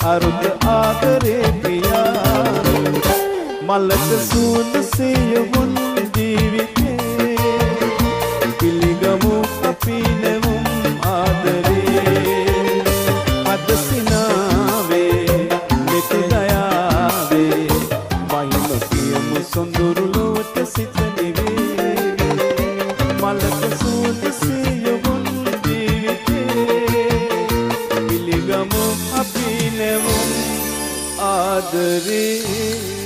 අරුත ආදරේ පියා මලක සූද සියවුන් ජීවිතේ පිළිගමු අපි නෙවුම් ආදරේ අද සිනාවේ මෙත දයාවේ වයින් කියමු සොඳුරු ලොවට සිත නිවේ මලක සූද සියවුන් ජීවිතේ පිළිගමු අපි නෙවුම් ආදරේ